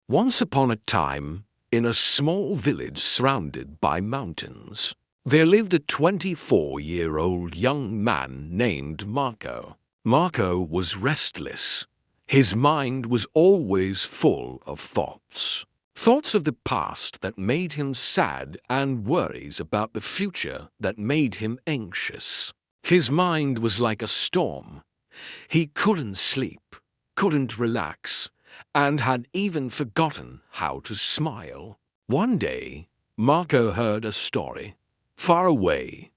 Once upon a time, in a small village surrounded by mountains, there lived a 24-year-old young man named Marco. Marco was restless. His mind was always full of thoughts. Thoughts of the past that made him sad and worries about the future that made him anxious. His mind was like a storm. He couldn't sleep, couldn't relax, and had even forgotten how to smile. One day, Marco heard a story. Far away,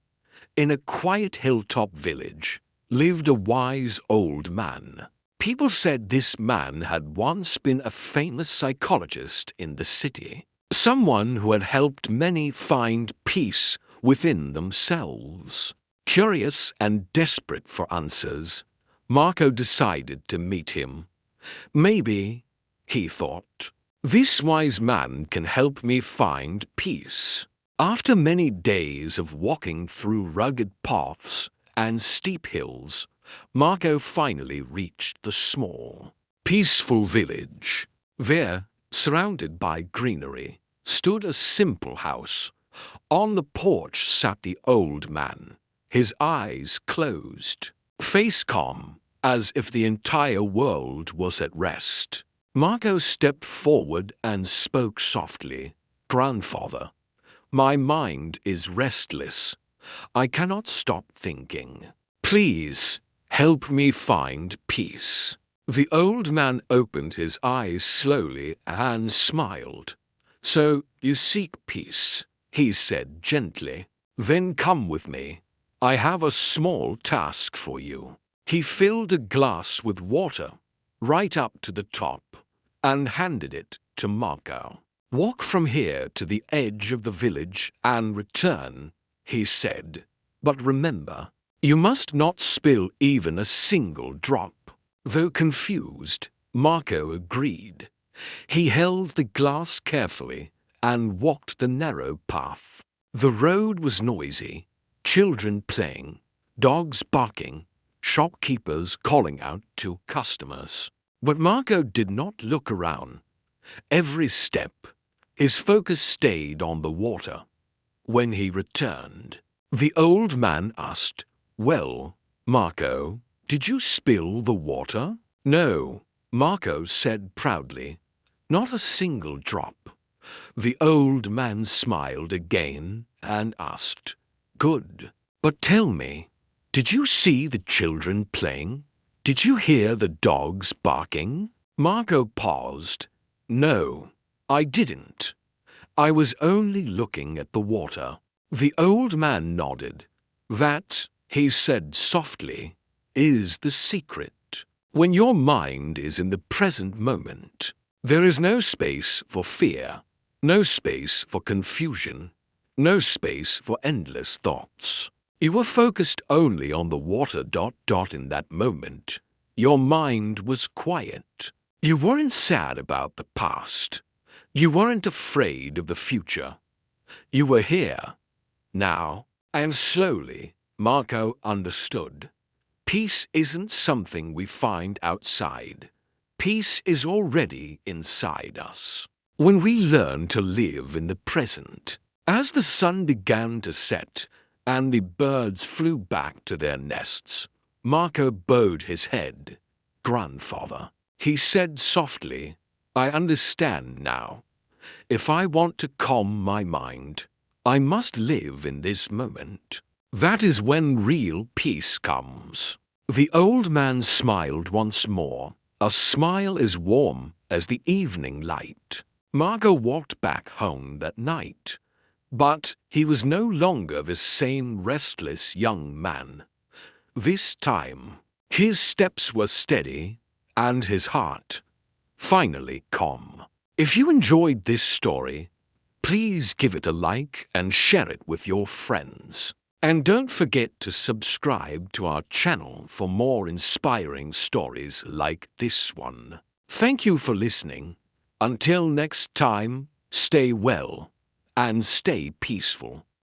in a quiet hilltop village, lived a wise old man. People said this man had once been a famous psychologist in the city, someone who had helped many find peace within themselves. Curious and desperate for answers, Marco decided to meet him. Maybe, he thought, this wise man can help me find peace. After many days of walking through rugged paths and steep hills, Marco finally reached the small, peaceful village. There, surrounded by greenery, stood a simple house. On the porch sat the old man, his eyes closed, face calm, as if the entire world was at rest. Marco stepped forward and spoke softly. "Grandfather, my mind is restless. I cannot stop thinking. Please help me find peace." The old man opened his eyes slowly and smiled. "So you seek peace," he said gently. "Then come with me. I have a small task for you." He filled a glass with water right up to the top and handed it to Marco. "Walk from here to the edge of the village and return," he said. "But remember, you must not spill even a single drop." Though confused, Marco agreed. He held the glass carefully and walked the narrow path. The road was noisy, children playing, dogs barking, shopkeepers calling out to customers. But Marco did not look around. Every step, his focus stayed on the water. When he returned, the old man asked, "Well, Marco, did you spill the water?" "No," Marco said proudly. "Not a single drop." The old man smiled again and asked, "Good. But tell me, did you see the children playing? Did you hear the dogs barking?" Marco paused. "No, I didn't. I was only looking at the water." The old man nodded. "That," he said softly, "is the secret. When your mind is in the present moment, there is no space for fear, no space for confusion, no space for endless thoughts. You were focused only on the water ... in that moment. Your mind was quiet. You weren't sad about the past. You weren't afraid of the future. You were here, now." And slowly, Marco understood. Peace isn't something we find outside. Peace is already inside us. When we learn to live in the present, as the sun began to set and the birds flew back to their nests, Marco bowed his head. "Grandfather," he said softly, "I understand now. If I want to calm my mind, I must live in this moment. That is when real peace comes." The old man smiled once more, a smile as warm as the evening light. Marco walked back home that night, but he was no longer the same restless young man. This time, his steps were steady and his heart finally calm. If you enjoyed this story, please give it a like and share it with your friends. And don't forget to subscribe to our channel for more inspiring stories like this one. Thank you for listening. Until next time, stay well and stay peaceful.